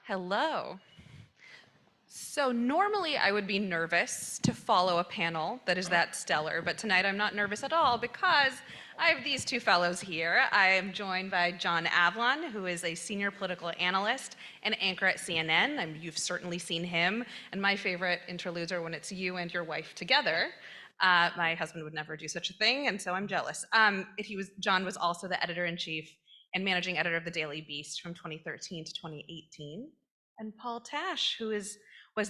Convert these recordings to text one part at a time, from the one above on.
Hello. So normally I would be nervous to follow a panel that is that stellar, but tonight I'm not nervous at all because I have these two fellows here. I am joined by John Avlon, who is a senior political analyst and anchor at CNN. You've certainly seen him, and my favorite interludes are when it's you and your wife together. My husband would never do such a thing, and so I'm jealous. John was also the editor-in-chief and managing editor of the Daily Beast from 2013 to 2018. And Paul Tash, was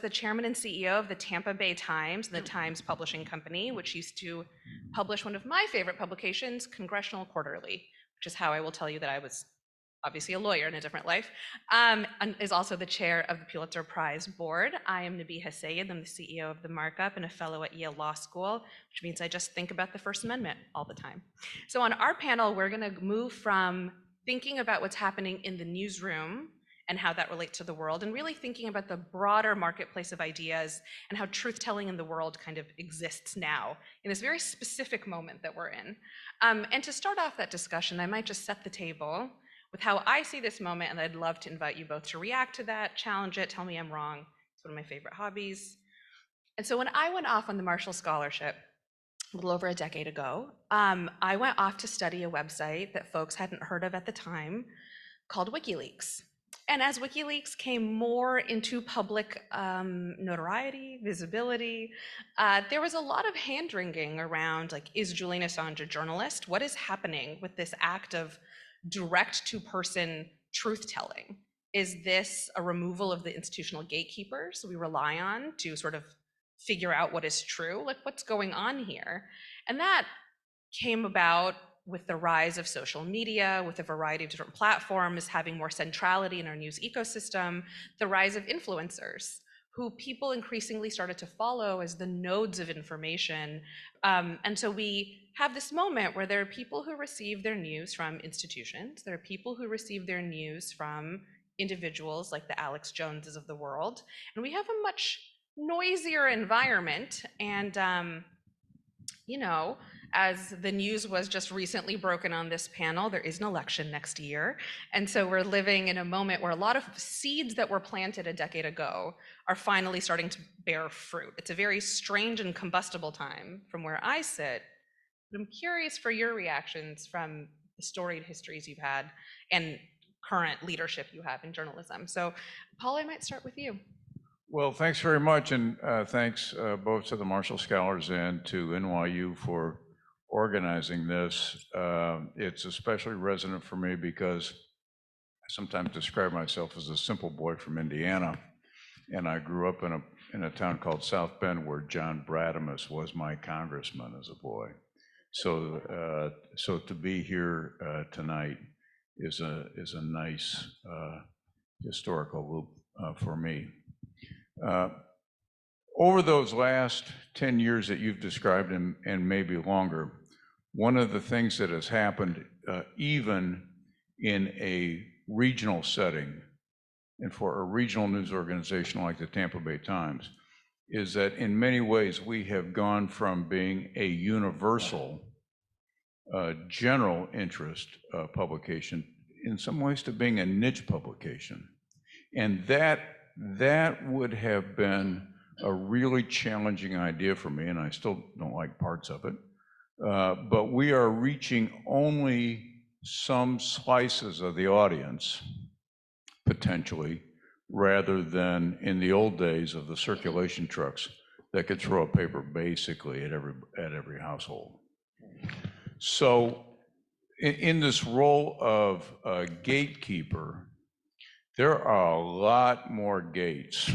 the chairman and CEO of the Tampa Bay Times, the Times publishing company, which used to publish one of my favorite publications, Congressional Quarterly, which is how I will tell you that I was obviously a lawyer in a different life, and is also the chair of the Pulitzer Prize board. I am Nabiha Syed. I'm the CEO of the Markup and a fellow at Yale Law School, which means I just think about the First Amendment all the time. So on our panel, we're going to move from thinking about what's happening in the newsroom and how that relates to the world, and really thinking about the broader marketplace of ideas and how truth-telling in the world kind of exists now in this very specific moment that we're in. And to start off that discussion, I might just set the table with how I see this moment, and I'd love to invite you both to react to that, challenge it, tell me I'm wrong. It's one of my favorite hobbies. And so when I went off on the Marshall Scholarship a little over a decade ago, I went off to study a website that folks hadn't heard of at the time called WikiLeaks. And as WikiLeaks came more into public notoriety, visibility, there was a lot of hand-wringing around, like, is Julian Assange a journalist? What is happening with this act of direct-to-person truth-telling? Is this a removal of the institutional gatekeepers we rely on to sort of figure out what is true? Like, what's going on here? And that came about with the rise of social media, with a variety of different platforms having more centrality in our news ecosystem, the rise of influencers, who people increasingly started to follow as the nodes of information. And so we have this moment where there are people who receive their news from institutions, there are people who receive their news from individuals like the Alex Joneses of the world, and we have a much noisier environment. And as the news was just recently broken on this panel, there is an election next year. And so we're living in a moment where a lot of seeds that were planted a decade ago are finally starting to bear fruit. It's a very strange and combustible time from where I sit. But I'm curious for your reactions from the storied histories you've had and current leadership you have in journalism. So Paul, I might start with you. Well, thanks very much, and thanks both to the Marshall Scholars and to NYU for organizing this. It's especially resonant for me because I sometimes describe myself as a simple boy from Indiana, and I grew up in a town called South Bend where John Brademas was my congressman as a boy. So to be here tonight is a nice historical loop for me. Over those last 10 years that you've described, and maybe longer, one of the things that has happened, even in a regional setting, and for a regional news organization like the Tampa Bay Times, is that in many ways we have gone from being a universal, general interest publication, in some ways to being a niche publication. And that would have been a really challenging idea for me, and I still don't like parts of it. But we are reaching only some slices of the audience, potentially, rather than in the old days of the circulation trucks that could throw a paper basically at every household. So in this role of a gatekeeper, there are a lot more gates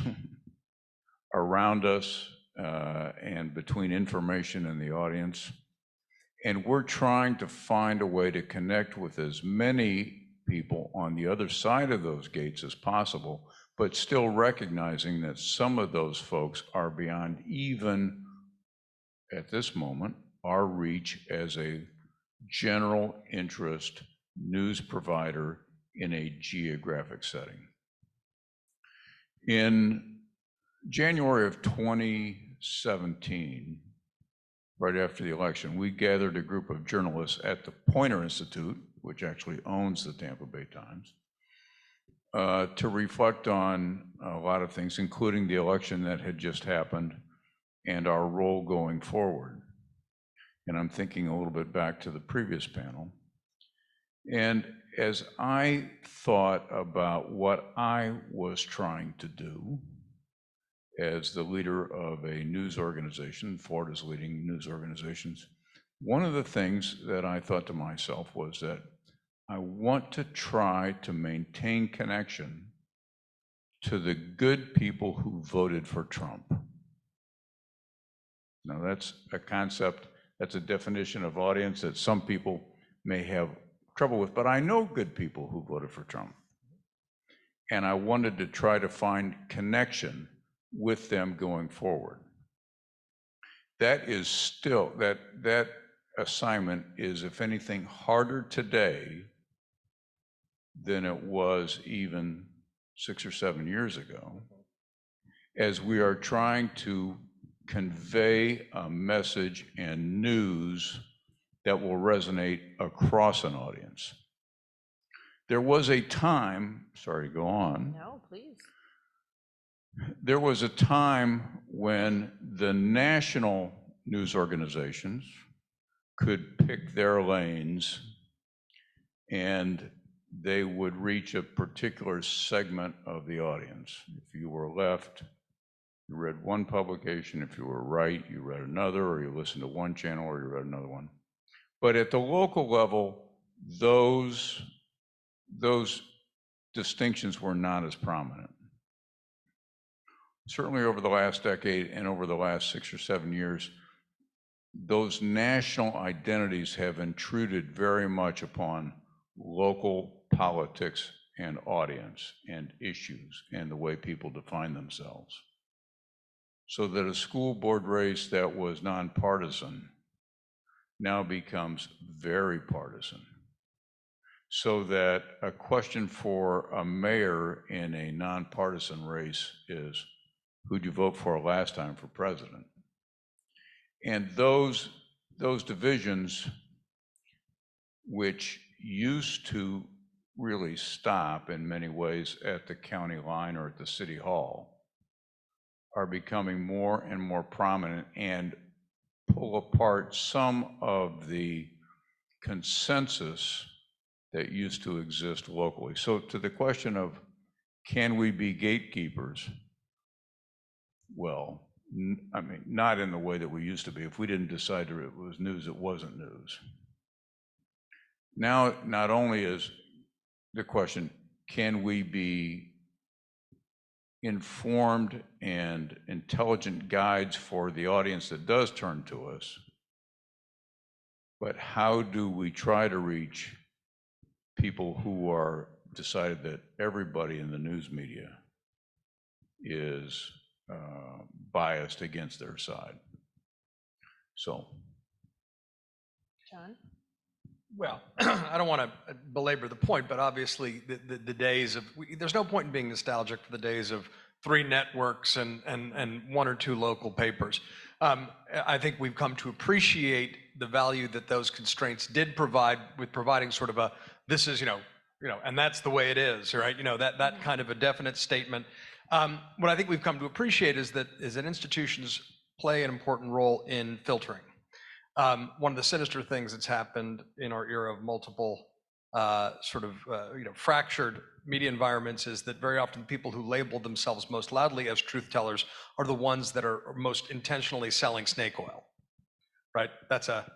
around us and between information and the audience. And we're trying to find a way to connect with as many people on the other side of those gates as possible, but still recognizing that some of those folks are beyond even, at this moment, our reach as a general interest news provider in a geographic setting. In January of 2017, right after the election, we gathered a group of journalists at the Poynter Institute, which actually owns the Tampa Bay Times. to reflect on a lot of things, including the election that had just happened and our role going forward. And I'm thinking a little bit back to the previous panel. And as I thought about what I was trying to do as the leader of a news organization, Florida's leading news organizations, one of the things that I thought to myself was that I want to try to maintain connection to the good people who voted for Trump. Now, that's a concept, that's a definition of audience that some people may have trouble with, but I know good people who voted for Trump. And I wanted to try to find connection with them going forward. That is still, that assignment is, if anything, harder today than it was even 6 or 7 years ago, as we are trying to convey a message and news that will resonate across an audience. There was a time, sorry to go on. No, please. There was a time when the national news organizations could pick their lanes and they would reach a particular segment of the audience. If you were left, you read one publication. If you were right, you read another, or you listened to one channel, or you read another one. But at the local level, those distinctions were not as prominent. Certainly over the last decade and over the last 6 or 7 years, those national identities have intruded very much upon local politics and audience and issues and the way people define themselves. So that a school board race that was nonpartisan now becomes very partisan. So that a question for a mayor in a nonpartisan race is, who'd you vote for last time for president? And those divisions, which used to really stop in many ways at the county line or at the city hall, are becoming more and more prominent and pull apart some of the consensus that used to exist locally. So to the question of, can we be gatekeepers? Well, I mean, not in the way that we used to be. If we didn't decide that it was news, it wasn't news. Now, not only is the question, can we be informed and intelligent guides for the audience that does turn to us, but how do we try to reach people who are decided that everybody in the news media is biased against their side? So, John? Well, I don't want to belabor the point, but obviously the days of, there's no point in being nostalgic for the days of 3 networks and 1 or 2 local papers. I think we've come to appreciate the value that those constraints did provide with providing sort of a, this is, and that's the way it is, right? That kind of a definite statement. What I think we've come to appreciate is that institutions play an important role in filtering. One of the sinister things that's happened in our era of multiple fractured media environments is that very often people who label themselves most loudly as truth tellers are the ones that are most intentionally selling snake oil, right? That's a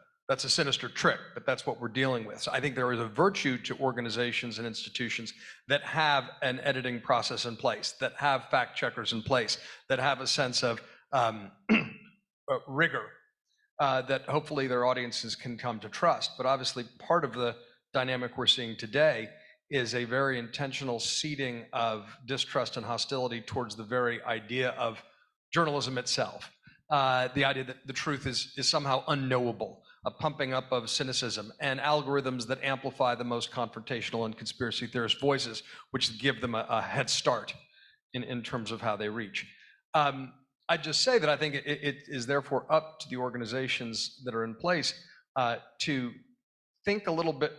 sinister trick, but that's what we're dealing with. So I think there is a virtue to organizations and institutions that have an editing process in place, that have fact checkers in place, that have a sense of rigor that hopefully their audiences can come to trust. But obviously part of the dynamic we're seeing today is a very intentional seeding of distrust and hostility towards the very idea of journalism itself. The idea that the truth is somehow unknowable, a pumping up of cynicism, and algorithms that amplify the most confrontational and conspiracy theorist voices, which give them a head start in terms of how they reach. I'd just say that I think it is therefore up to the organizations that are in place to think a little bit,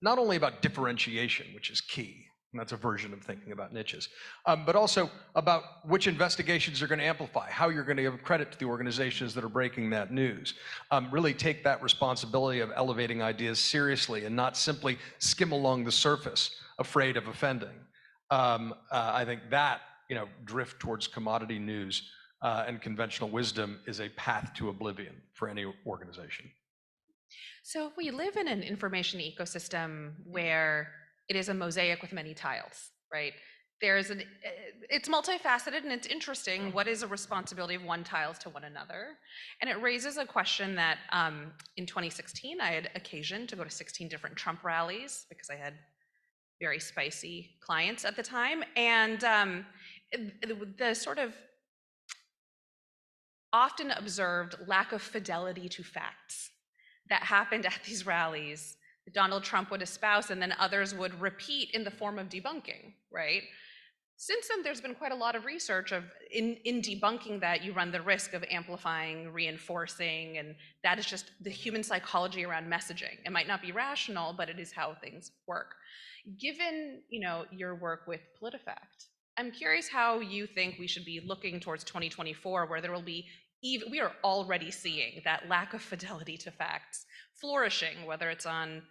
not only about differentiation, which is key, And that's a version of thinking about niches. But also about which investigations are going to amplify, how you're going to give credit to the organizations that are breaking that news. Really take that responsibility of elevating ideas seriously and not simply skim along the surface, afraid of offending. I think that, drift towards commodity news and conventional wisdom is a path to oblivion for any organization. So if we live in an information ecosystem where it is a mosaic with many tiles, right? It's multifaceted and it's interesting. What is a responsibility of one tiles to one another? And it raises a question that in 2016, I had occasion to go to 16 different Trump rallies because I had very spicy clients at the time. And the sort of often observed lack of fidelity to facts that happened at these rallies, Donald Trump would espouse and then others would repeat in the form of debunking, right? Since then, there's been quite a lot of research in debunking that you run the risk of amplifying, reinforcing, and that is just the human psychology around messaging. It might not be rational, but it is how things work. Given your work with PolitiFact, I'm curious how you think we should be looking towards 2024, where there will be we are already seeing that lack of fidelity to facts flourishing, whether it's on,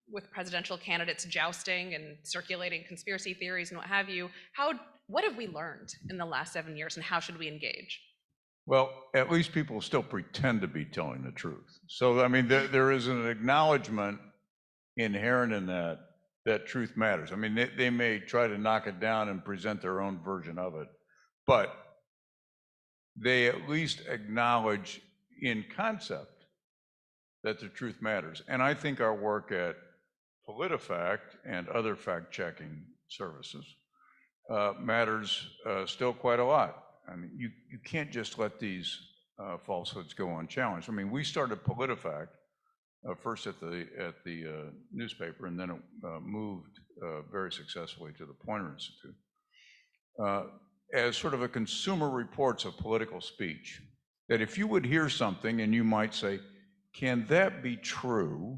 with presidential candidates jousting and circulating conspiracy theories and what have you. What have we learned in the last 7 years and how should we engage? Well, at least people still pretend to be telling the truth. So, I mean, there is an acknowledgement inherent in that truth matters. I mean, they may try to knock it down and present their own version of it, but they at least acknowledge in concept that the truth matters. And I think our work at PolitiFact and other fact-checking services matters still quite a lot. I mean, you can't just let these falsehoods go unchallenged. I mean, we started PolitiFact first at the newspaper, and then it moved very successfully to the Poynter Institute as sort of a consumer reports of political speech. That if you would hear something and you might say, can that be true?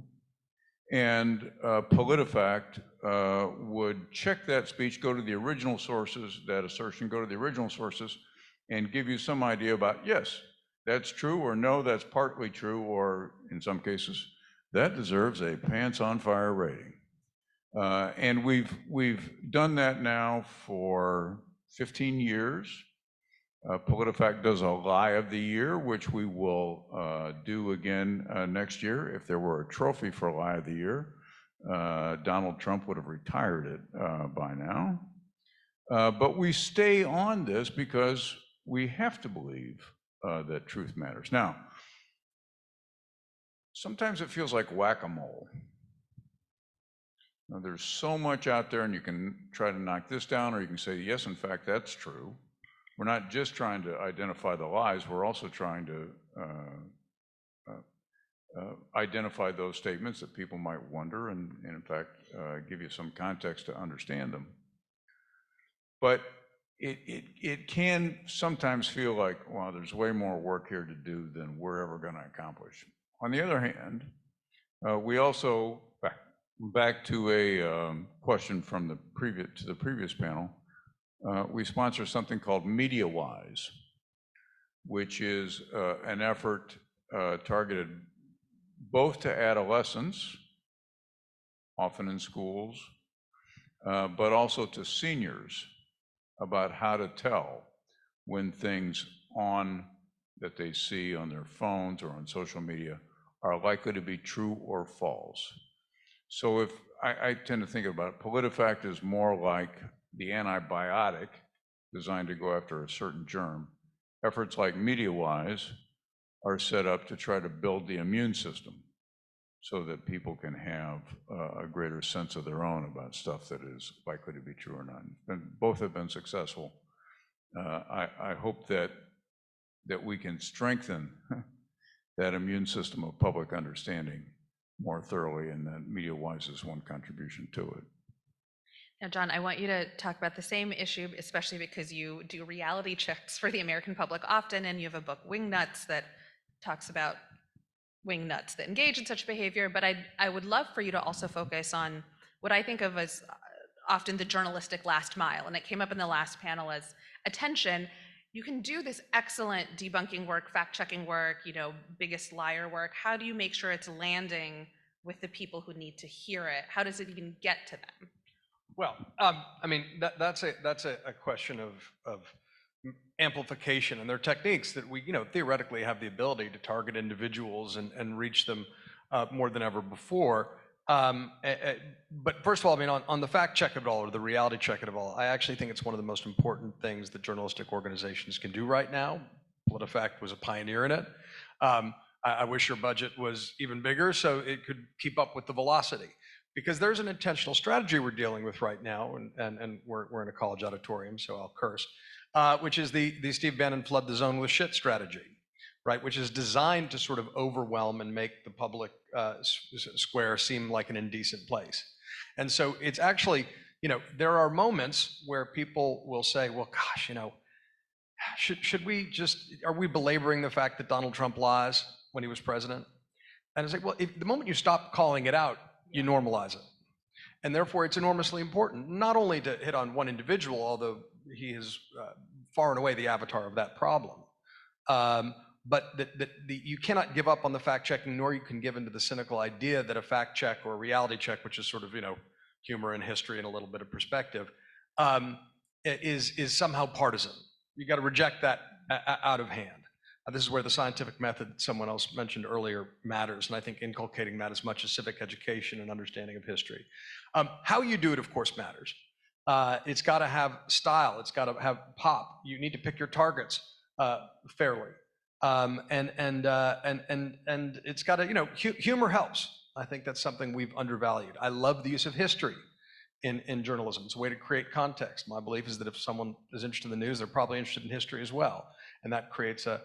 And PolitiFact would check that speech, go to the original sources, that assertion, go to the original sources, and give you some idea about, yes, that's true, or no, that's partly true, or in some cases, that deserves a pants on fire rating. And we've done that now for 15 years. PolitiFact does a lie of the year, which we will do again next year. If there were a trophy for lie of the year, Donald Trump would have retired it by now. But we stay on this because we have to believe that truth matters. Now, sometimes it feels like whack-a-mole. Now, there's so much out there, and you can try to knock this down, or you can say, yes, in fact, that's true. We're not just trying to identify the lies, we're also trying to identify those statements that people might wonder and in fact, give you some context to understand them. But it can sometimes feel like, well, there's way more work here to do than we're ever going to accomplish. On the other hand, we also, back to a question from the previous panel, we sponsor something called MediaWise, which is an effort targeted both to adolescents, often in schools, but also to seniors about how to tell when things that they see on their phones or on social media are likely to be true or false. So if I tend to think about it, PolitiFact is more like the antibiotic designed to go after a certain germ. Efforts like MediaWise are set up to try to build the immune system so that people can have a greater sense of their own about stuff that is likely to be true or not. And both have been successful. I hope that we can strengthen that immune system of public understanding more thoroughly, and that MediaWise is one contribution to it. Now, John, I want you to talk about the same issue, especially because you do reality checks for the American public often, and you have a book, Wingnuts, that talks about wingnuts that engage in such behavior. But I would love for you to also focus on what I think of as often the journalistic last mile. And it came up in the last panel as attention. You can do this excellent debunking work, fact-checking work, biggest liar work. How do you make sure it's landing with the people who need to hear it? How does it even get to them? Well, I mean, that's a question of amplification, and there are techniques that we, theoretically have the ability to target individuals and reach them more than ever before. But first of all, I mean, on the fact check of it all, or the reality check of it all, I actually think it's one of the most important things that journalistic organizations can do right now. PolitiFact was a pioneer in it. I wish your budget was even bigger so it could keep up with the velocity. Because there's an intentional strategy we're dealing with right now, and we're in a college auditorium, so I'll curse, which is the Steve Bannon flood the zone with shit strategy, right? Which is designed to sort of overwhelm and make the public square seem like an indecent place. And so it's actually, there are moments where people will say, well, gosh, should we just, are we belaboring the fact that Donald Trump lies when he was president? And it's like, well, the moment you stop calling it out, you normalize it. And therefore, it's enormously important, not only to hit on one individual, although he is far and away the avatar of that problem, but you cannot give up on the fact checking, nor you can give into the cynical idea that a fact check or a reality check, which is sort of, humor and history and a little bit of perspective, is somehow partisan. You got to reject that out of hand. This is where the scientific method someone else mentioned earlier matters, and I think inculcating that as much as civic education and understanding of history. How you do it, of course, matters. It's got to have style. It's got to have pop. You need to pick your targets fairly, and it's got to, humor helps. I think that's something we've undervalued. I love the use of history in journalism. It's a way to create context. My belief is that if someone is interested in the news, they're probably interested in history as well, and that creates a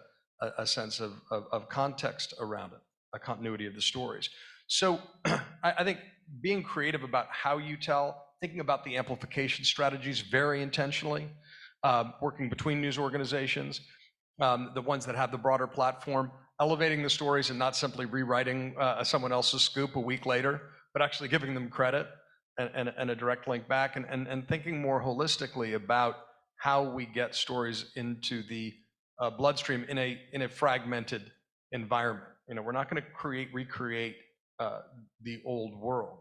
sense of context around it, a continuity of the stories. So I think being creative about how you tell, thinking about the amplification strategies very intentionally, working between news organizations, the ones that have the broader platform, elevating the stories and not simply rewriting someone else's scoop a week later, but actually giving them credit and a direct link back, and thinking more holistically about how we get stories into the bloodstream in a fragmented environment. We're not going to recreate the old world,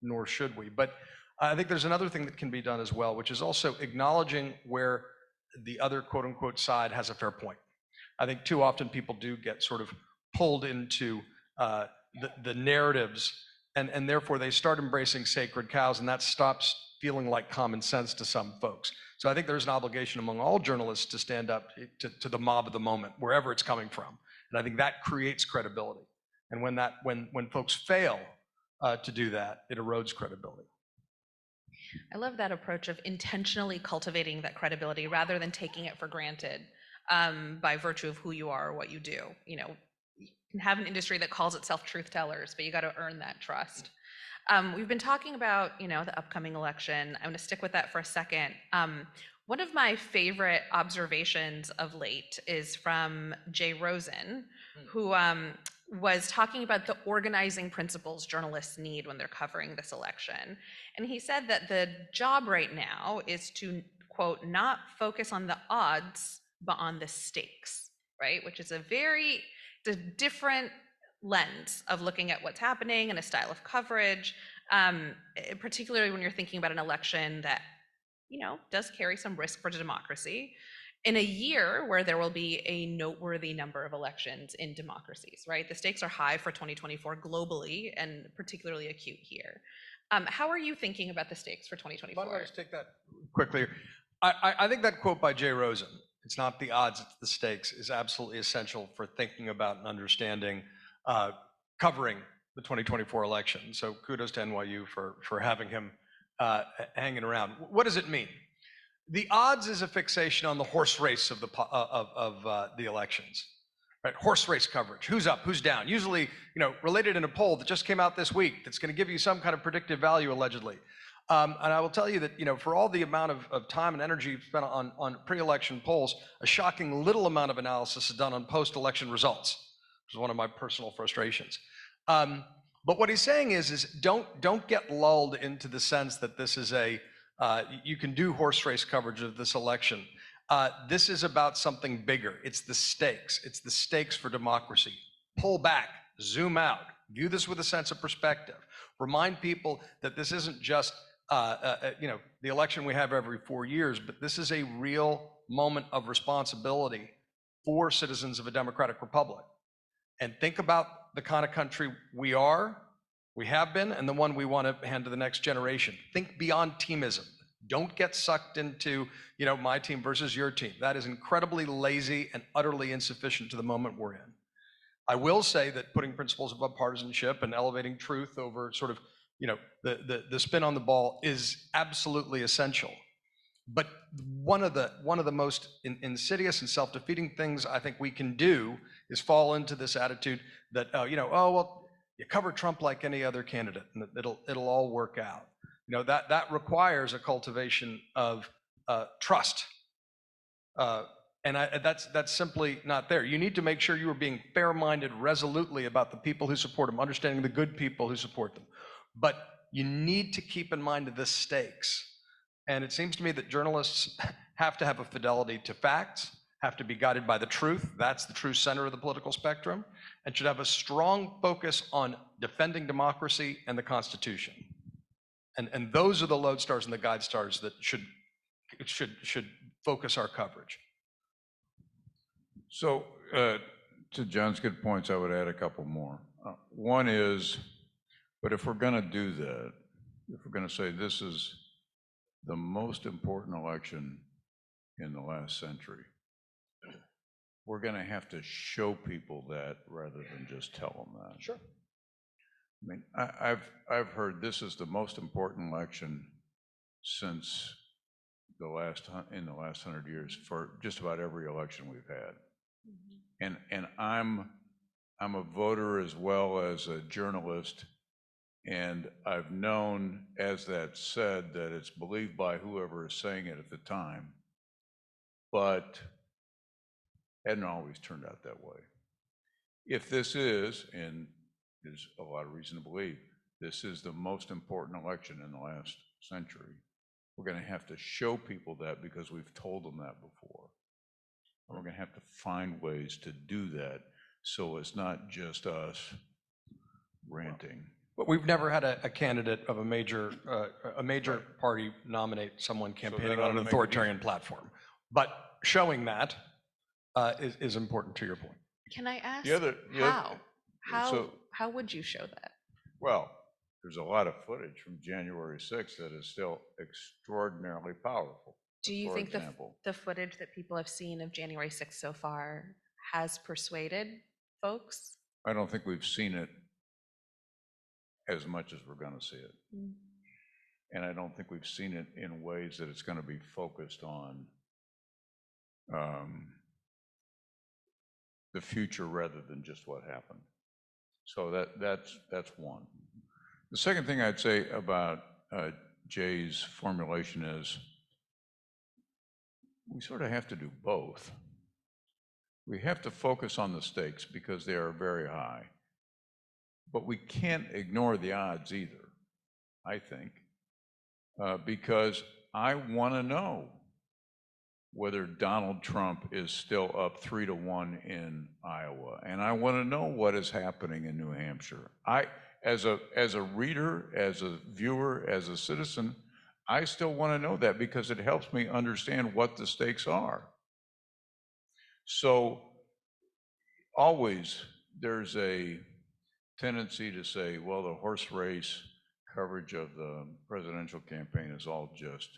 nor should we. But I think there's another thing that can be done as well, which is also acknowledging where the other quote unquote side has a fair point. I think too often people do get sort of pulled into the narratives, and therefore they start embracing sacred cows, and that stops feeling like common sense to some folks. So I think there's an obligation among all journalists to stand up to the mob of the moment, wherever it's coming from. And I think that creates credibility. And when folks fail to do that, it erodes credibility. I love that approach of intentionally cultivating that credibility rather than taking it for granted by virtue of who you are or what you do. You can have an industry that calls itself truth tellers, but you got to earn that trust. We've been talking about, the upcoming election. I'm going to stick with that for a second. One of my favorite observations of late is from Jay Rosen, who was talking about the organizing principles journalists need when they're covering this election. And he said that the job right now is to, quote, not focus on the odds, but on the stakes, right? Which is a different lens of looking at what's happening and a style of coverage, particularly when you're thinking about an election that, does carry some risk for democracy in a year where there will be a noteworthy number of elections in democracies, right? The stakes are high for 2024 globally and particularly acute here. How are you thinking about the stakes for 2024? Why don't I just take that quickly? I think that quote by Jay Rosen, "It's not the odds, it's the stakes," is absolutely essential for thinking about and understanding covering the 2024 election. So kudos to NYU for having him hanging around. What does it mean? The odds is a fixation on the horse race of the elections, right? Horse race coverage. Who's up? Who's down? Usually, related in a poll that just came out this week that's going to give you some kind of predictive value, allegedly. And I will tell you that, for all the amount of time and energy spent on pre-election polls, a shocking little amount of analysis is done on post-election results, which is one of my personal frustrations. But what he's saying is don't get lulled into the sense that this is a You can do horse race coverage of this election. This is about something bigger. It's the stakes. It's the stakes for democracy. Pull back, zoom out, view this with a sense of perspective. Remind people that this isn't just the election we have every 4 years, but this is a real moment of responsibility for citizens of a democratic republic. And think about the kind of country we have been, and the one we want to hand to the next generation. Think beyond teamism. Don't get sucked into, my team versus your team. That is incredibly lazy and utterly insufficient to the moment we're in. I will say that putting principles of bipartisanship and elevating truth over sort of, the spin on the ball is absolutely essential. But one of the most insidious and self-defeating things I think we can do is fall into this attitude that, you cover Trump like any other candidate, and it'll all work out. That requires a cultivation of trust, and that's simply not there. You need to make sure you are being fair-minded resolutely about the people who support them, understanding the good people who support them. But you need to keep in mind the stakes. And it seems to me that journalists have to have a fidelity to facts, have to be guided by the truth. That's the true center of the political spectrum, and should have a strong focus on defending democracy and the Constitution. And those are the lodestars and the guide stars that should focus our coverage. So to John's good points, I would add a couple more. One is, but if we're going to do that, if we're going to say this is the most important election in the last century, we're going to have to show people that rather than just tell them that. Sure. I mean, I've heard this is the most important election since in the last 100 years for just about every election we've had. Mm-hmm. And I'm a voter as well as a journalist, and I've known, as that said, that it's believed by whoever is saying it at the time, but it hadn't always turned out that way. If this is, and there's a lot of reason to believe, this is the most important election in the last century, we're going to have to show people that because we've told them that before. And we're going to have to find ways to do that so it's not just us ranting. But we've never had a candidate of a major party nominate someone campaigning on an authoritarian platform. But showing that is important to your point. Can I ask how? How would you show that? Well, there's a lot of footage from January 6th that is still extraordinarily powerful. Do you think the footage that people have seen of January 6th so far has persuaded folks? I don't think we've seen it as much as we're going to see it. Mm. And I don't think we've seen it in ways that it's going to be focused on the future rather than just what happened. So that's one. The second thing I'd say about Jay's formulation is we sort of have to do both. We have to focus on the stakes because they are very high. But we can't ignore the odds either, I think, because I want to know whether Donald Trump is still up 3-1 in Iowa, and I want to know what is happening in New Hampshire. As a reader, as a viewer, as a citizen, I still want to know that because it helps me understand what the stakes are. So always there's a tendency to say, well, the horse race coverage of the presidential campaign is all just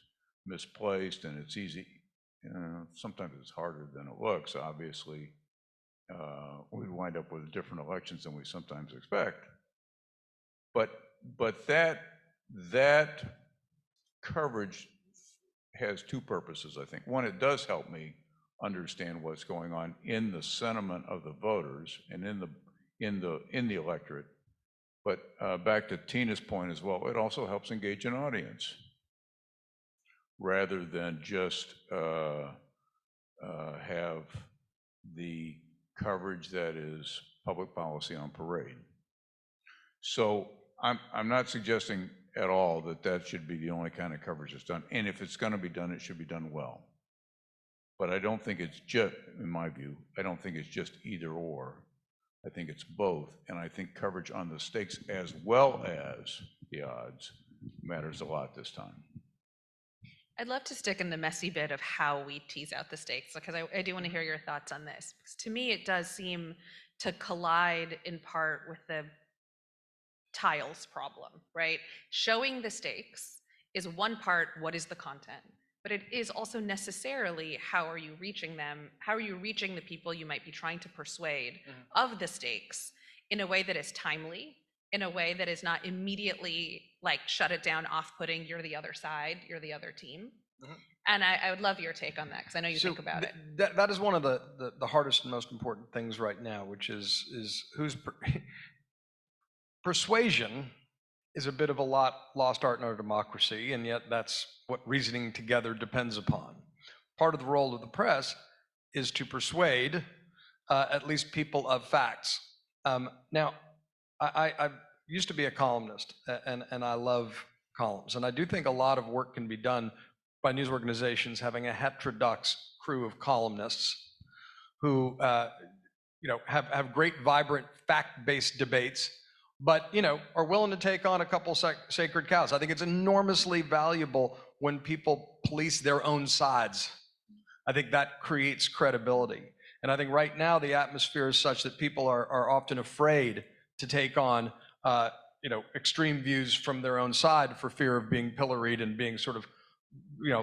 misplaced and it's easy. Sometimes it's harder than it looks. Obviously, we wind up with different elections than we sometimes expect. But that coverage has two purposes, I think. One, it does help me understand what's going on in the sentiment of the voters and in the electorate. But back to Tina's point as well, it also helps engage an audience rather than just have the coverage that is public policy on parade. So I'm not suggesting at all that should be the only kind of coverage that's done. And if it's going to be done, it should be done well. But I don't think it's just, in my view, I don't think it's just either or. I think it's both. And I think coverage on the stakes as well as the odds matters a lot this time. I'd love to stick in the messy bit of how we tease out the stakes, because I do want to hear your thoughts on this. Because to me, it does seem to collide in part with the tiles problem, right? Showing the stakes is one part, what is the content? But it is also necessarily how are you reaching them? How are you reaching the people you might be trying to persuade of the stakes in a way that is timely, in a way that is not immediately like shut it down, off-putting, you're the other side, you're the other team. And I would love your take on that, because I know you think about it. That is one of the hardest and most important things right now, which is who's persuasion is a bit of a lost art in our democracy, and yet that's what reasoning together depends upon. Part of the role of the press is to persuade at least people of facts. Now, I used to be a columnist, and I love columns, and I do think a lot of work can be done by news organizations having a heterodox crew of columnists who have great, vibrant, fact-based debates, but are willing to take on a couple sacred cows. I think it's enormously valuable when people police their own sides. I think that creates credibility. And I think right now the atmosphere is such that people are often afraid to take on extreme views from their own side for fear of being pilloried and being sort of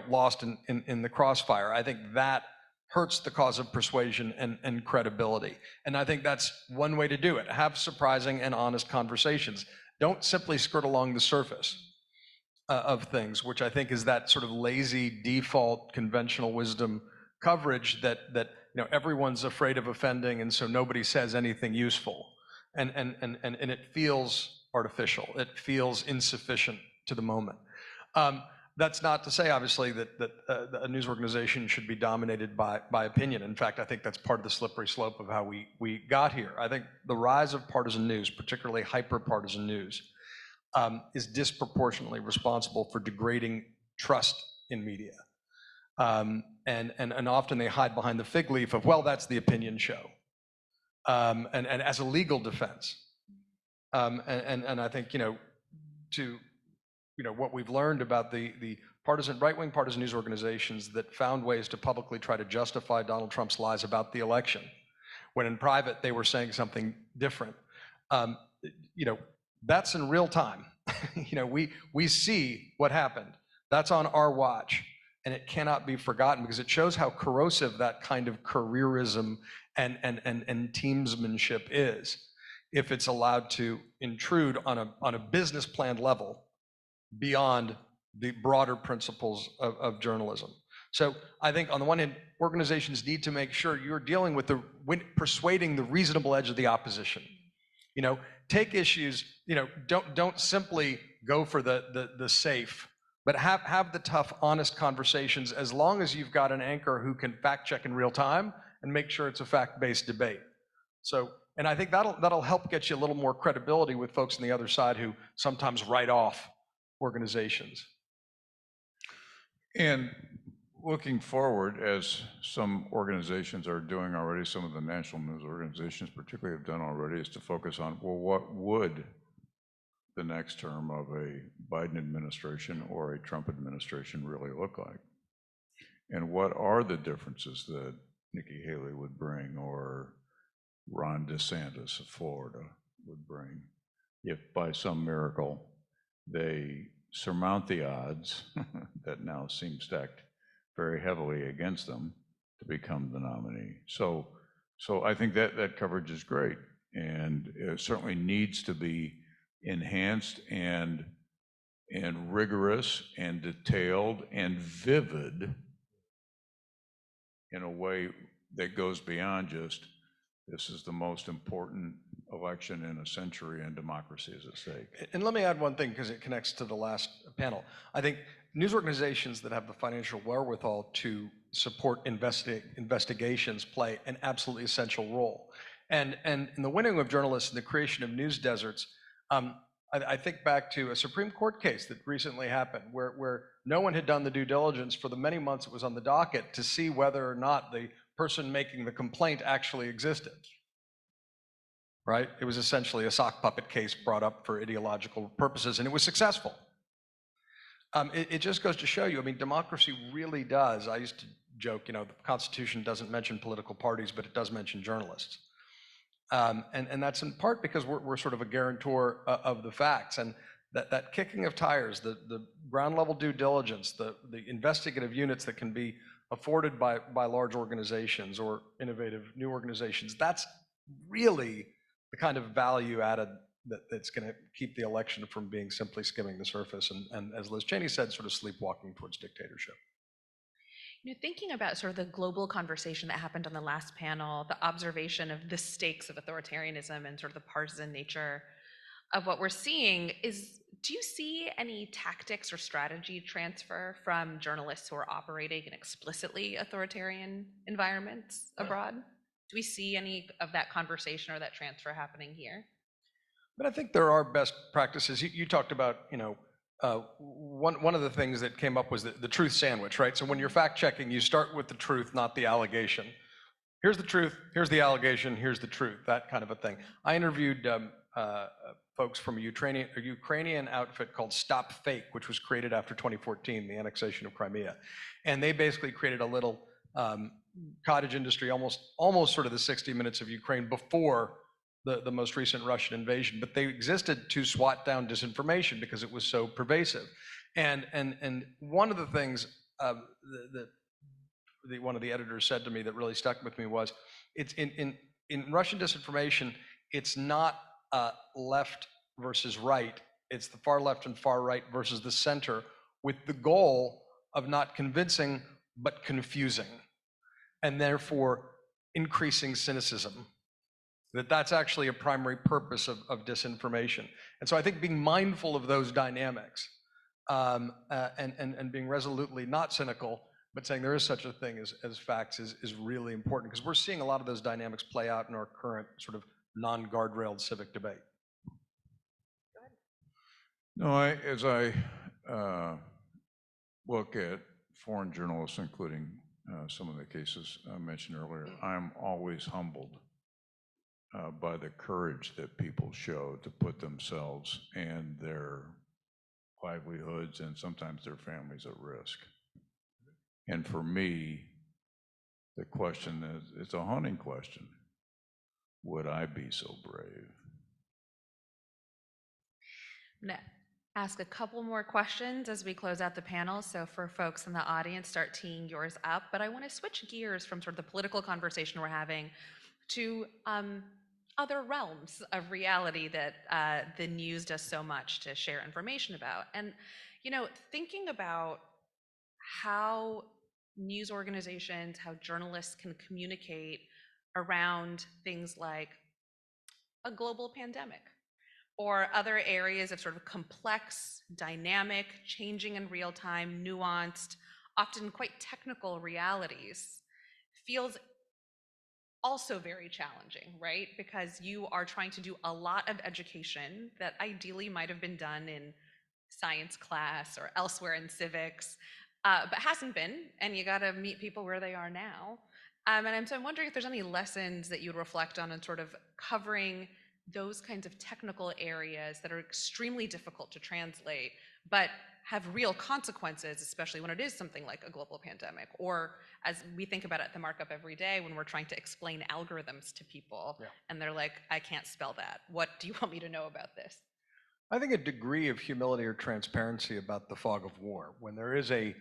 lost in the crossfire. I think that hurts the cause of persuasion and credibility. And I think that's one way to do it. Have surprising and honest conversations. Don't simply skirt along the surface of things, which I think is that sort of lazy default conventional wisdom coverage that everyone's afraid of offending, and so nobody says anything useful. And it feels artificial. It feels insufficient to the moment. That's not to say, obviously, that a news organization should be dominated by opinion. In fact, I think that's part of the slippery slope of how we got here. I think the rise of partisan news, particularly hyper-partisan news, is disproportionately responsible for degrading trust in media. And often they hide behind the fig leaf of, well, that's the opinion show, and as a legal defense. And I think, what we've learned about the right-wing partisan news organizations that found ways to publicly try to justify Donald Trump's lies about the election, when in private they were saying something different. That's in real time. We see what happened. That's on our watch, and it cannot be forgotten, because it shows how corrosive that kind of careerism and teamsmanship is, if it's allowed to intrude on a business plan level beyond the broader principles of journalism. So I think on the one hand, organizations need to make sure you're dealing with persuading the reasonable edge of the opposition. Take issues, don't simply go for the safe, but have the tough, honest conversations, as long as you've got an anchor who can fact check in real time and make sure it's a fact-based debate. So, and I think that'll help get you a little more credibility with folks on the other side who sometimes write off organizations. And looking forward, as some organizations are doing already, some of the national news organizations particularly have done already, is to focus on, well, what would the next term of a Biden administration or a Trump administration really look like? And what are the differences that Nikki Haley would bring, or Ron DeSantis of Florida would bring, if by some miracle they surmount the odds that now seem stacked very heavily against them to become the nominee. So I think that coverage is great, and it certainly needs to be enhanced and rigorous and detailed and vivid in a way that goes beyond just, this is the most important election in a century and democracy is at stake. And let me add one thing, because it connects to the last panel. I think news organizations that have the financial wherewithal to support investigations play an absolutely essential role. And in the winning of journalists and the creation of news deserts, I think back to a Supreme Court case that recently happened where no one had done the due diligence for the many months it was on the docket to see whether or not the person making the complaint actually existed. Right? It was essentially a sock puppet case brought up for ideological purposes, and it was successful. It just goes to show you, I mean, democracy really does. I used to joke, the Constitution doesn't mention political parties, but it does mention journalists. And that's in part because we're sort of a guarantor of the facts. And that kicking of tires, the ground level due diligence, the investigative units that can be afforded by large organizations or innovative new organizations, that's really the kind of value added that's going to keep the election from being simply skimming the surface and as Liz Cheney said, sort of sleepwalking towards dictatorship. Thinking about sort of the global conversation that happened on the last panel, the observation of the stakes of authoritarianism and sort of the partisan nature of what we're seeing do you see any tactics or strategy transfer from journalists who are operating in explicitly authoritarian environments abroad? Do we see any of that conversation or that transfer happening here? But I think there are best practices. You talked about, one of the things that came up was the truth sandwich, right? So when you're fact checking, you start with the truth, not the allegation. Here's the truth, here's the allegation, here's the truth, that kind of a thing. I interviewed folks from a Ukrainian outfit called Stop Fake, which was created after 2014, the annexation of Crimea. And they basically created a little cottage industry, almost sort of the 60 Minutes of Ukraine before the most recent Russian invasion, but they existed to swat down disinformation because it was so pervasive. And one of the things that one of the editors said to me that really stuck with me was, it's in Russian disinformation, it's not left versus right, it's the far left and far right versus the center, with the goal of not convincing but confusing, and therefore increasing cynicism. That's actually a primary purpose of disinformation. And so I think being mindful of those dynamics and being resolutely not cynical, but saying there is such a thing as facts is really important, because we're seeing a lot of those dynamics play out in our current sort of non-guardrailed civic debate. No, as I look at foreign journalists, including some of the cases I mentioned earlier, I'm always humbled by the courage that people show to put themselves and their livelihoods and sometimes their families at risk. And for me, the question is, it's a haunting question. Would I be so brave? I'm going to ask a couple more questions as we close out the panel. So for folks in the audience, start teeing yours up. But I want to switch gears from sort of the political conversation we're having to other realms of reality that the news does so much to share information about. And, thinking about how news organizations, how journalists can communicate around things like a global pandemic or other areas of sort of complex, dynamic, changing in real time, nuanced, often quite technical realities, feels also very challenging, right? Because you are trying to do a lot of education that ideally might have been done in science class or elsewhere in civics, but hasn't been, and you got to meet people where they are now. So I'm wondering if there's any lessons that you'd reflect on in sort of covering those kinds of technical areas that are extremely difficult to translate, but have real consequences, especially when it is something like a global pandemic, or as we think about it at the Markup every day when we're trying to explain algorithms to people, and they're like, I can't spell that. What do you want me to know about this? I think a degree of humility or transparency about the fog of war. When there is a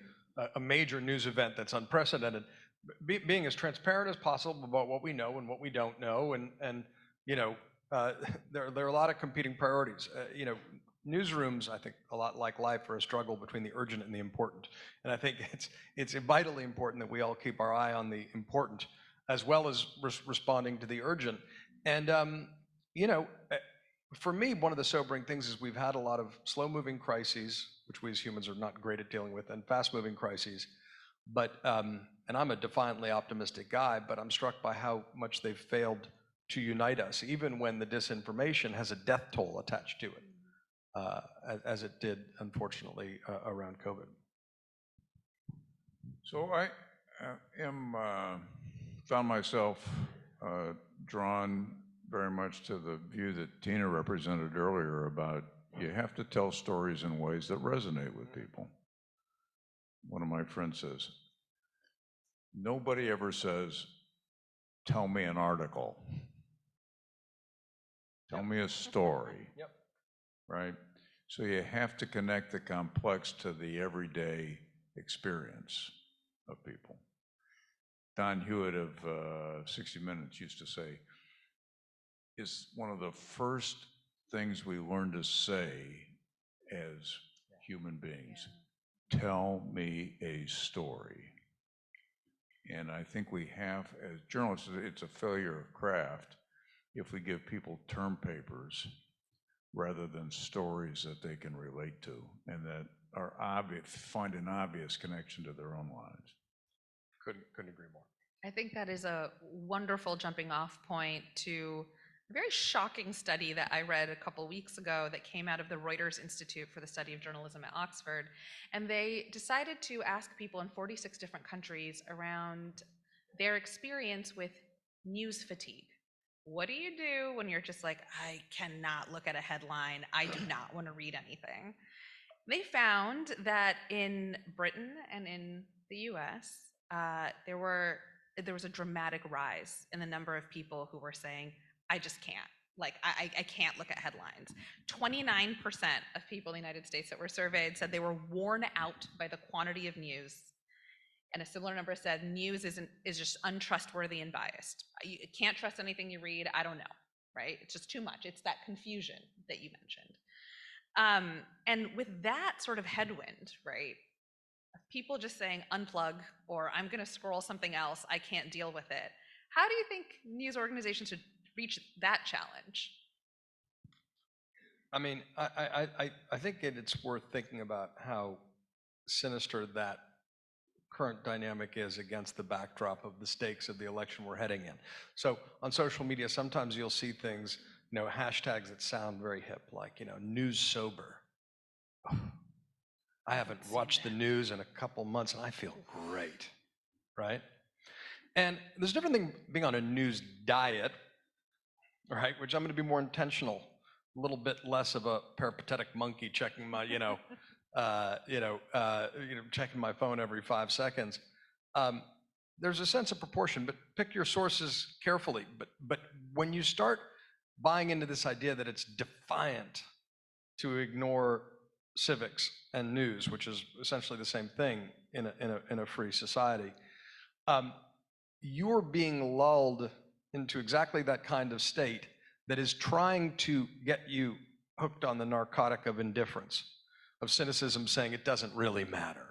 major news event that's unprecedented, being as transparent as possible about what we know and what we don't know, and there are a lot of competing priorities. Newsrooms, I think, a lot like life, are a struggle between the urgent and the important. And I think it's vitally important that we all keep our eye on the important as well as responding to the urgent. And for me, one of the sobering things is we've had a lot of slow-moving crises, which we as humans are not great at dealing with, and fast-moving crises. But and I'm a defiantly optimistic guy, but I'm struck by how much they've failed to unite us, even when the disinformation has a death toll attached to it. as it did, unfortunately, around COVID. So I found myself drawn very much to the view that Tina represented earlier about you have to tell stories in ways that resonate with people. One of my friends says, nobody ever says, tell me an article. Tell me a story. Yep. Right? So you have to connect the complex to the everyday experience of people. Don Hewitt of 60 Minutes used to say, is one of the first things we learn to say as human beings. Tell me a story. And I think we have, as journalists, it's a failure of craft if we give people term papers rather than stories that they can relate to and that are obvious, find an obvious connection to their own lives. Couldn't agree more. I think that is a wonderful jumping off point to a very shocking study that I read a couple weeks ago that came out of the Reuters Institute for the Study of Journalism at Oxford. And they decided to ask people in 46 different countries around their experience with news fatigue. What do you do when you're just like, I cannot look at a headline, I do not want to read anything? They found that in Britain and in the US, there was a dramatic rise in the number of people who were saying, I just can't. Like, I can't look at headlines. 29% of people in the United States that were surveyed said they were worn out by the quantity of news. And a similar number said news is just untrustworthy and biased. You can't trust anything you read. I don't know, right? It's just too much. It's that confusion that you mentioned. And with that sort of headwind, right, of people just saying unplug or I'm going to scroll something else, I can't deal with it. How do you think news organizations should reach that challenge? I mean, I think it's worth thinking about how sinister that current dynamic is against the backdrop of the stakes of the election we're heading in. So on social media, sometimes you'll see things, hashtags that sound very hip, like, news sober. I haven't watched the news in a couple months and I feel great, right? And there's a different thing being on a news diet, right, which I'm going to be more intentional, a little bit less of a peripatetic monkey checking my, checking my phone every 5 seconds. There's a sense of proportion, but pick your sources carefully. But when you start buying into this idea that it's defiant to ignore civics and news, which is essentially the same thing in a free society, you're being lulled into exactly that kind of state that is trying to get you hooked on the narcotic of indifference, of cynicism, saying it doesn't really matter,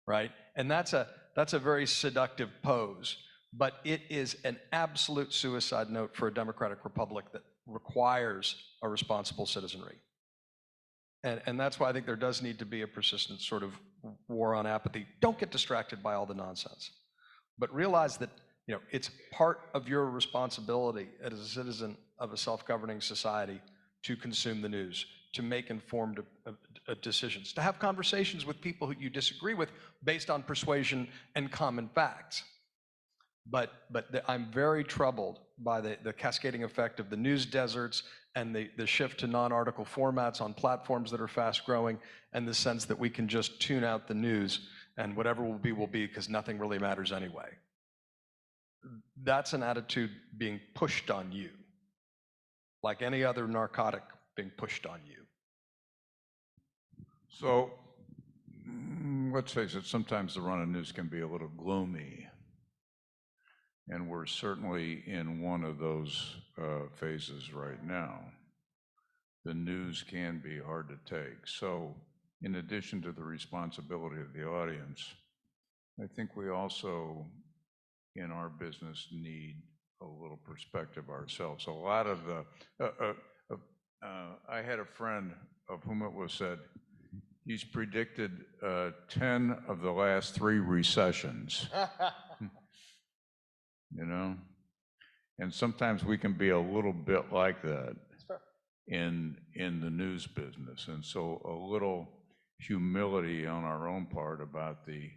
right? And that's a very seductive pose, but it is an absolute suicide note for a democratic republic that requires a responsible citizenry. And that's why I think there does need to be a persistent sort of war on apathy. Don't get distracted by all the nonsense, but realize that it's part of your responsibility as a citizen of a self-governing society to consume the news, to make informed decisions, to have conversations with people who you disagree with based on persuasion and common facts. But I'm very troubled by the cascading effect of the news deserts and the shift to non-article formats on platforms that are fast growing, and the sense that we can just tune out the news and whatever will be because nothing really matters anyway. That's an attitude being pushed on you, like any other narcotic being pushed on you. So let's face it, sometimes the run of news can be a little gloomy. And we're certainly in one of those phases right now. The news can be hard to take. So in addition to the responsibility of the audience, I think we also, in our business, need a little perspective ourselves. A lot of the, I had a friend of whom it was said, he's predicted 10 of the last 3 recessions. And sometimes we can be a little bit like that. That's fair. in the news business. And so a little humility on our own part about the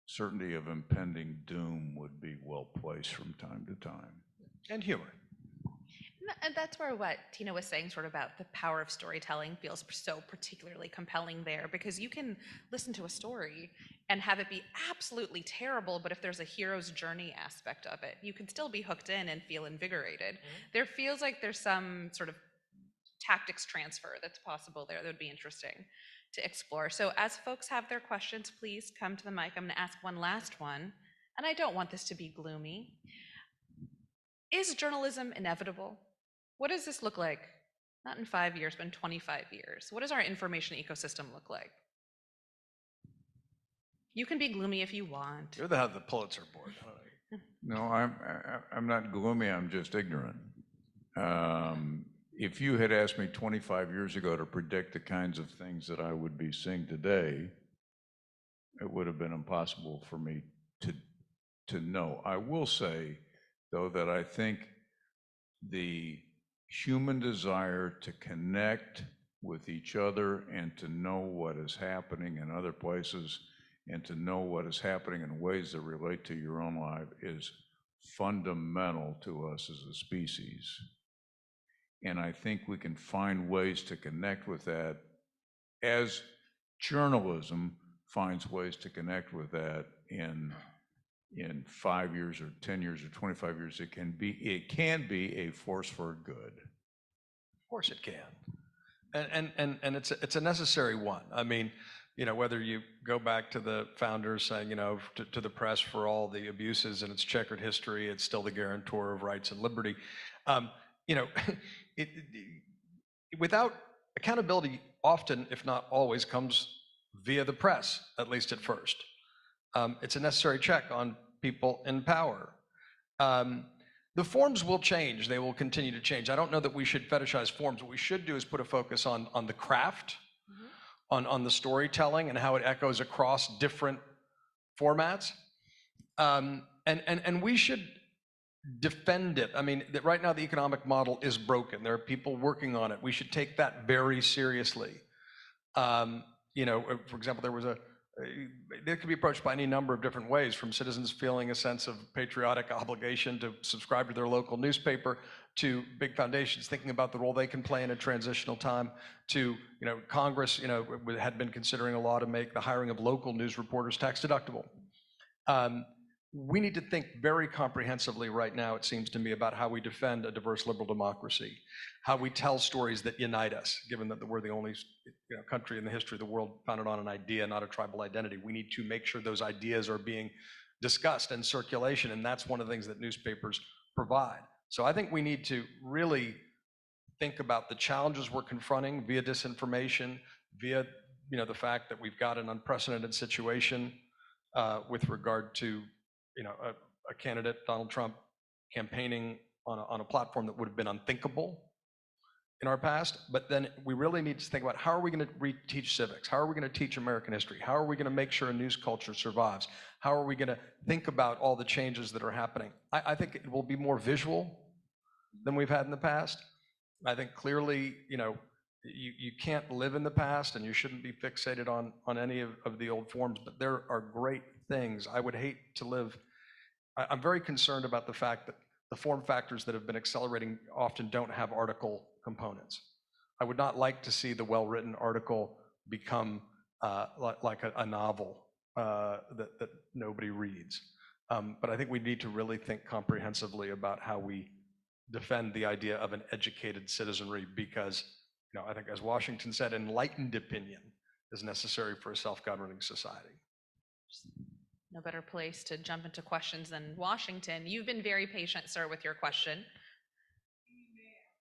certainty of impending doom would be well placed from time to time. And humor. And that's where what Tina was saying sort of about the power of storytelling feels so particularly compelling there, because you can listen to a story and have it be absolutely terrible, but if there's a hero's journey aspect of it, you can still be hooked in and feel invigorated. There feels like there's some sort of tactics transfer that's possible there that would be interesting to explore. So as folks have their questions, please come to the mic. I'm going to ask one last one, and I don't want this to be gloomy. Is journalism inevitable? What does this look like? Not in 5 years, but in 25 years. What does our information ecosystem look like? You can be gloomy if you want. You're the head of the Pulitzer board. No, I'm not gloomy, I'm just ignorant. If you had asked me 25 years ago to predict the kinds of things that I would be seeing today, it would have been impossible for me to know. I will say, though, that I think the human desire to connect with each other and to know what is happening in other places and to know what is happening in ways that relate to your own life is fundamental to us as a species. And I think we can find ways to connect with that as journalism finds ways to connect with that in 5 years or 10 years or 25 years. It can be a force for good. Of course it can. And it's a necessary one. I mean, you know, whether you go back to the founders saying, you know, to the press for all the abuses and its checkered history, it's still the guarantor of rights and liberty. You know, without accountability, often, if not always, comes via the press, at least at first. It's a necessary check on people in power. The forms will change. They will continue to change. I don't know that we should fetishize forms. What we should do is put a focus on the craft, on the storytelling and how it echoes across different formats. And we should defend it. I mean, right now the economic model is broken. There are people working on it. We should take that very seriously. You know, for example, they could be approached by any number of different ways, from citizens feeling a sense of patriotic obligation to subscribe to their local newspaper, to big foundations thinking about the role they can play in a transitional time, to, you know, Congress, you know, had been considering a law to make the hiring of local news reporters tax deductible. We need to think very comprehensively right now, it seems to me, about how we defend a diverse liberal democracy, how we tell stories that unite us, given that we're the only country in the history of the world founded on an idea, not a tribal identity. We need to make sure those ideas are being discussed in circulation, and that's one of the things that newspapers provide. So I think we need to really think about the challenges we're confronting via disinformation, via the fact that we've got an unprecedented situation with regard to a candidate, Donald Trump, campaigning on a platform that would have been unthinkable in our past. But then we really need to think about, how are we going to reteach civics? How are we going to teach American history? How are we going to make sure a news culture survives? How are we going to think about all the changes that are happening? I think it will be more visual than we've had in the past. I think clearly, you can't live in the past, and you shouldn't be fixated on any of the old forms, but there are great things. I would hate to live. I'm very concerned about the fact that the form factors that have been accelerating often don't have article components. I would not like to see the well-written article become like a novel that nobody reads. But I think we need to really think comprehensively about how we defend the idea of an educated citizenry, because I think, as Washington said, enlightened opinion is necessary for a self-governing society. No better place to jump into questions than Washington. You've been very patient, sir, with your question.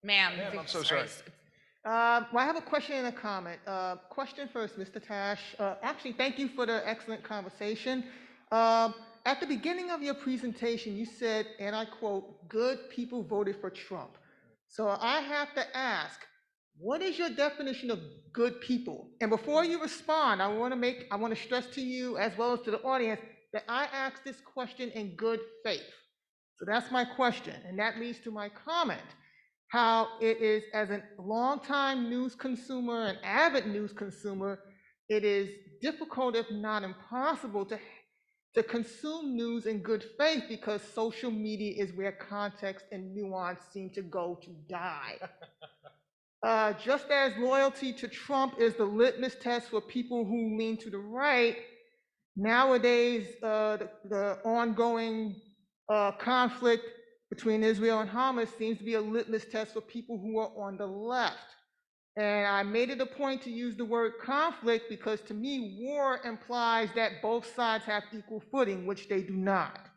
Ma'am, I'm so sorry. Well, I have a question and a comment. Question first, Mr. Tash. Actually, thank you for the excellent conversation. At the beginning of your presentation, you said, and I quote, "Good people voted for Trump." So I have to ask, what is your definition of good people? And before you respond, I want to stress to you, as well as to the audience, that I asked this question in good faith. So that's my question, and that leads to my comment, how it is, as a longtime news consumer, an avid news consumer, it is difficult, if not impossible, to consume news in good faith because social media is where context and nuance seem to go to die. Just as loyalty to Trump is the litmus test for people who lean to the right, nowadays the ongoing conflict between Israel and Hamas seems to be a litmus test for people who are on the left. And I made it a point to use the word conflict because to me, war implies that both sides have equal footing, which they do not.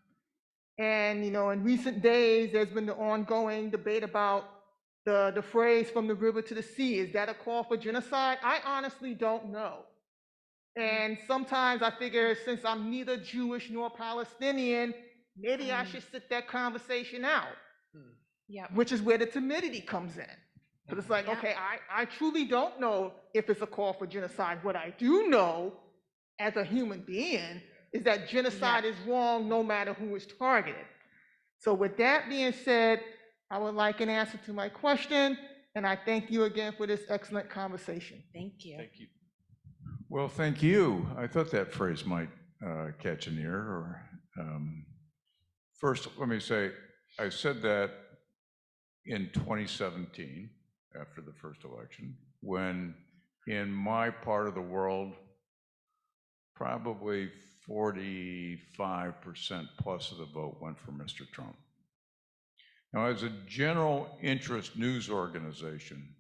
And, in recent days, there's been the ongoing debate about the phrase from the river to the sea. Is that a call for genocide? I honestly don't know. And sometimes I figure since I'm neither Jewish nor Palestinian, maybe I should sit that conversation out, Yeah. which is where the timidity comes in. Because it's like, Yeah. okay, I truly don't know if it's a call for genocide. What I do know as a human being is that genocide is wrong no matter who is targeted. So with that being said, I would like an answer to my question, and I thank you again for this excellent conversation. Thank you. Thank you. Well, thank you. I thought that phrase might catch an ear. First, let me say, I said that in 2017, after the first election, when in my part of the world, probably 45% plus of the vote went for Mr. Trump. Now, as a general interest news organization,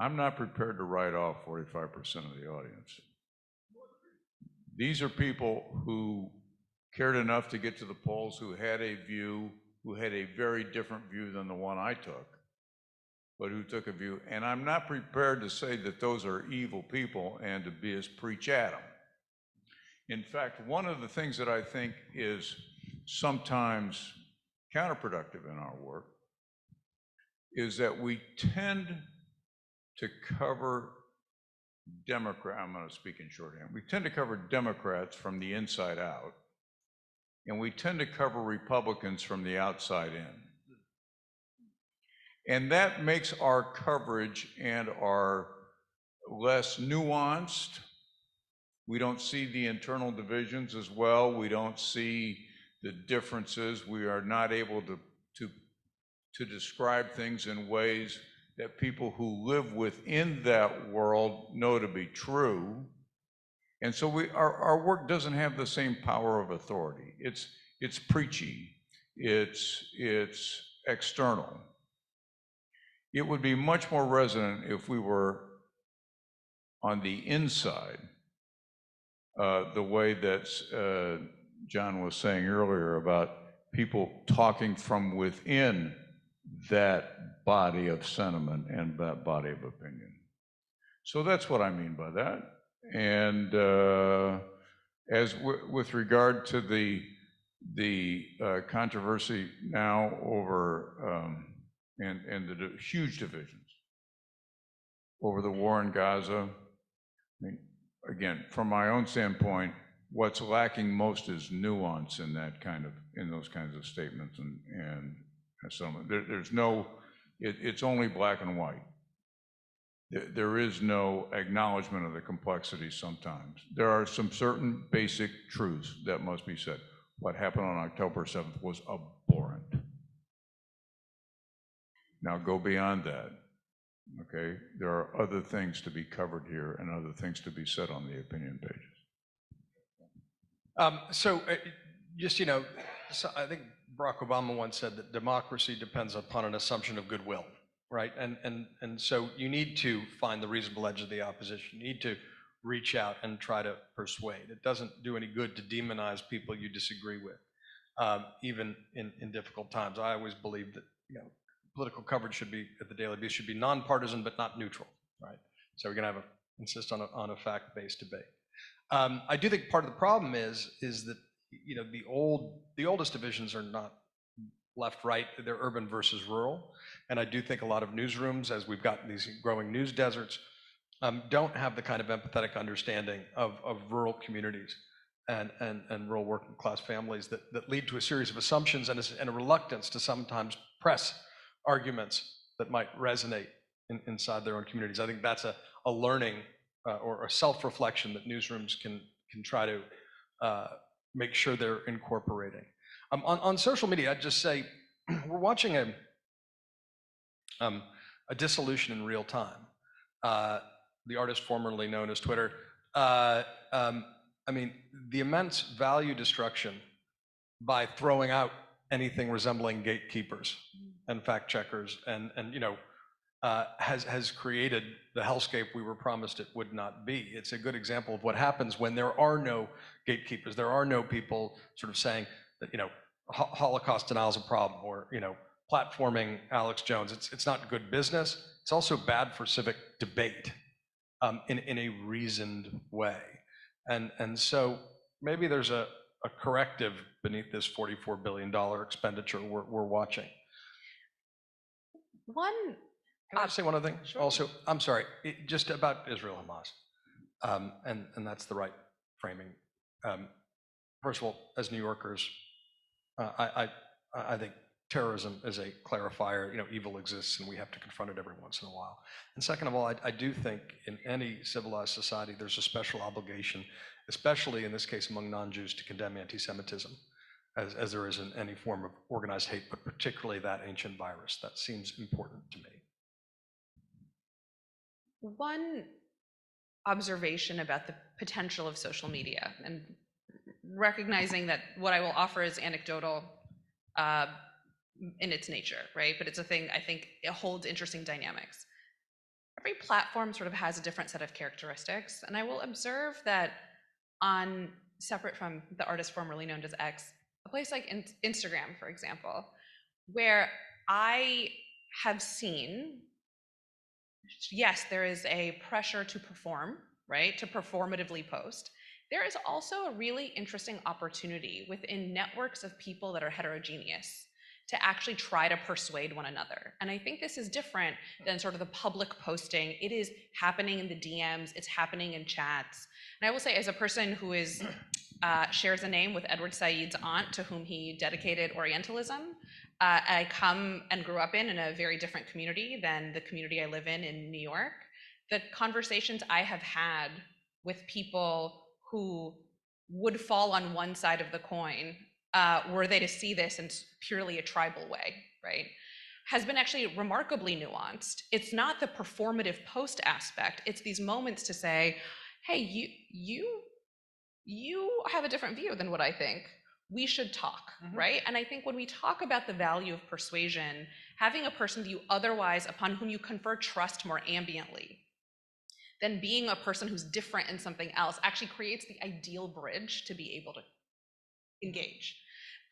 I'm not prepared to write off 45% of the audience. These are people who cared enough to get to the polls, who had a view, who had a very different view than the one I took, but who took a view. And I'm not prepared to say that those are evil people and to be as preach at them. In fact, one of the things that I think is sometimes counterproductive in our work is that we tend to cover I'm going to speak in shorthand. We tend to cover Democrats from the inside out, and we tend to cover Republicans from the outside in. And that makes our coverage and our less nuanced. We don't see the internal divisions as well. We don't see the differences. We are not able to describe things in ways that people who live within that world know to be true. And so our work doesn't have the same power of authority. It's preachy, it's external. It would be much more resonant if we were on the inside, the way that John was saying earlier about people talking from within that body of sentiment and that body of opinion. So that's what I mean by that. And with regard to the controversy now over and the huge divisions over the war in Gaza, I mean, again, from my own standpoint, what's lacking most is nuance in those kinds of statements and so there's no, it's only black and white. There is no acknowledgement of the complexity sometimes. There are some certain basic truths that must be said. What happened on October 7th was abhorrent. Now go beyond that, okay? There are other things to be covered here and other things to be said on the opinion pages. So I think Barack Obama once said that democracy depends upon an assumption of goodwill, right? And so you need to find the reasonable edge of the opposition. You need to reach out and try to persuade. It doesn't do any good to demonize people you disagree with, even in difficult times. I always believe that political coverage should be, at the Daily Beast, should be nonpartisan but not neutral, right? So we're going to insist on a fact-based debate. I do think part of the problem is that the oldest divisions are not left-right, they're urban versus rural. And I do think a lot of newsrooms, as we've got these growing news deserts, don't have the kind of empathetic understanding of rural communities and rural working class families that lead to a series of assumptions and a reluctance to sometimes press arguments that might resonate inside their own communities. I think that's a learning or a self-reflection that newsrooms can try to make sure they're incorporating. On social media, I'd just say we're watching a dissolution in real time. The artist formerly known as Twitter. I mean, the immense value destruction by throwing out anything resembling gatekeepers and fact checkers, and has created the hellscape we were promised it would not be. It's a good example of what happens when there are no gatekeepers. There are no people sort of saying that Holocaust denial is a problem, or platforming Alex Jones. It's not good business. It's also bad for civic debate in a reasoned way. And so maybe there's a corrective beneath this $44 billion expenditure we're watching. Can I say one other thing? Sure. Also, I'm sorry, just about Israel Hamas, and that's the right framing. First of all, as New Yorkers, I think terrorism is a clarifier. Evil exists, and we have to confront it every once in a while. And second of all, I do think in any civilized society, there's a special obligation, especially in this case among non-Jews, to condemn anti-Semitism, as there is in any form of organized hate, but particularly that ancient virus. That seems important to me. One observation about the potential of social media, and recognizing that what I will offer is anecdotal in its nature, right? But it's a thing, I think it holds interesting dynamics. Every platform sort of has a different set of characteristics, and I will observe that separate from the artist formerly known as X, a place like Instagram, for example, where I have seen, yes, there is a pressure to perform, right? To performatively post. There is also a really interesting opportunity within networks of people that are heterogeneous to actually try to persuade one another. And I think this is different than sort of the public posting. It is happening in the DMs, it's happening in chats. And I will say, as a person who shares a name with Edward Said's aunt, to whom he dedicated Orientalism, I come and grew up in a very different community than the community I live in New York. The conversations I have had with people who would fall on one side of the coin, were they to see this in purely a tribal way, right, has been actually remarkably nuanced. It's not the performative post aspect. It's these moments to say, hey, you have a different view than what I think. We should talk, right? And I think when we talk about the value of persuasion, having a person that you otherwise, upon whom you confer trust more ambiently, then being a person who's different in something else actually creates the ideal bridge to be able to engage.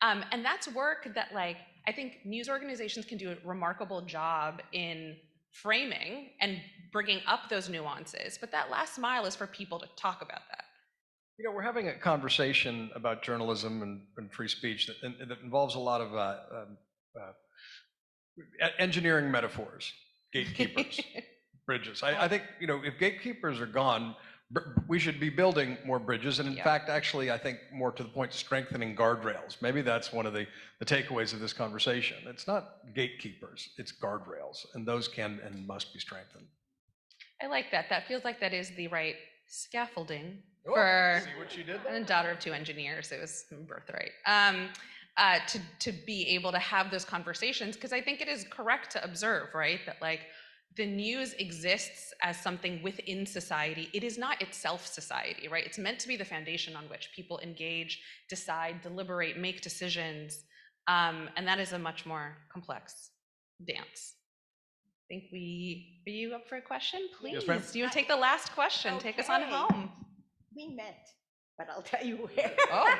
And that's work that, like, I think news organizations can do a remarkable job in framing and bringing up those nuances, but that last mile is for people to talk about that. We're having a conversation about journalism and free speech that involves a lot of engineering metaphors, gatekeepers, bridges. I think, if gatekeepers are gone, we should be building more bridges, and in fact, actually, I think more to the point, strengthening guardrails. Maybe that's one of the takeaways of this conversation. It's not gatekeepers, it's guardrails, and those can and must be strengthened. I like that. That feels like that is the right scaffolding see what she did there? I'm a daughter of two engineers. It was birthright. To be able to have those conversations, because I think it is correct to observe, right, that like the news exists as something within society. It is not itself society, right? It's meant to be the foundation on which people engage, decide, deliberate, make decisions, and that is a much more complex dance. I think are you up for a question? Please. Yes, ma'am. Do you want to take the last question? Okay. Take us on home. We met, but I'll tell you where. Oh.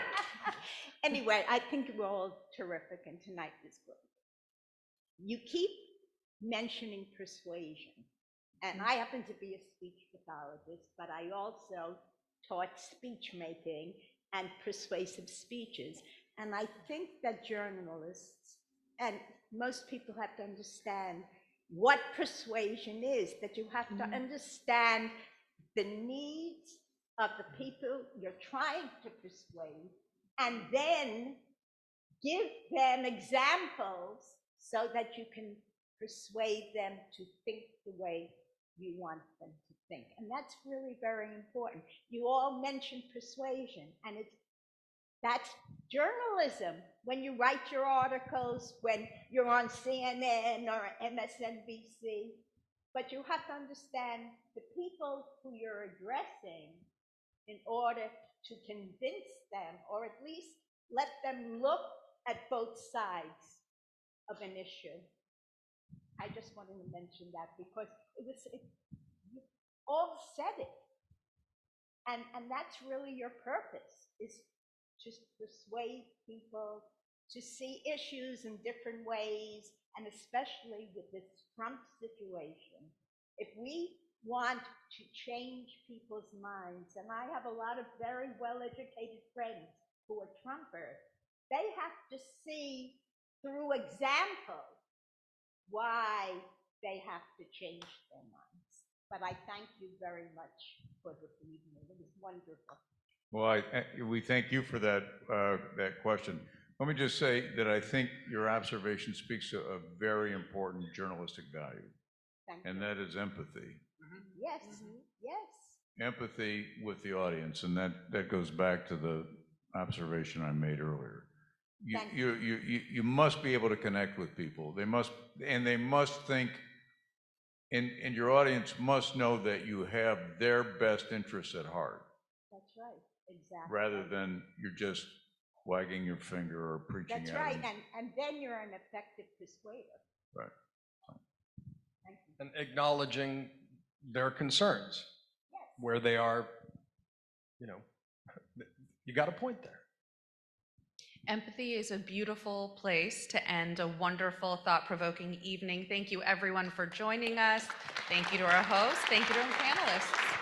Anyway, I think we're all terrific, and tonight is great. You keep mentioning persuasion, and I happen to be a speech pathologist, but I also taught speech making and persuasive speeches. And I think that journalists and most people have to understand what persuasion is, that you have to understand the needs of the people you're trying to persuade, and then give them examples so that you can persuade them to think the way you want them to think. And that's really very important. You all mentioned persuasion, and that's journalism. When you write your articles, when you're on CNN or MSNBC, but you have to understand the people who you're addressing in order to convince them, or at least let them look at both sides of an issue. I just wanted to mention that because you all said it. And that's really your purpose, is to persuade people to see issues in different ways, and especially with this Trump situation. If we want to change people's minds, and I have a lot of very well-educated friends who are Trumpers, they have to see through example why they have to change their minds. But I thank you very much for the evening. It was wonderful. Well, we thank you for that, that question. Let me just say that I think your observation speaks to a very important journalistic value, and that is empathy. Yes, yes. Empathy with the audience, and that goes back to the observation I made earlier. You must be able to connect with people. They must think, and your audience must know that you have their best interests at heart. That's right, exactly. Rather than you're just wagging your finger or preaching at them. That's right, and then you're an effective persuader. Right. Thank you. And acknowledging their concerns, yes, where they are, you got a point there. Empathy is a beautiful place to end a wonderful, thought-provoking evening. Thank you, everyone, for joining us. Thank you to our hosts. Thank you to our panelists.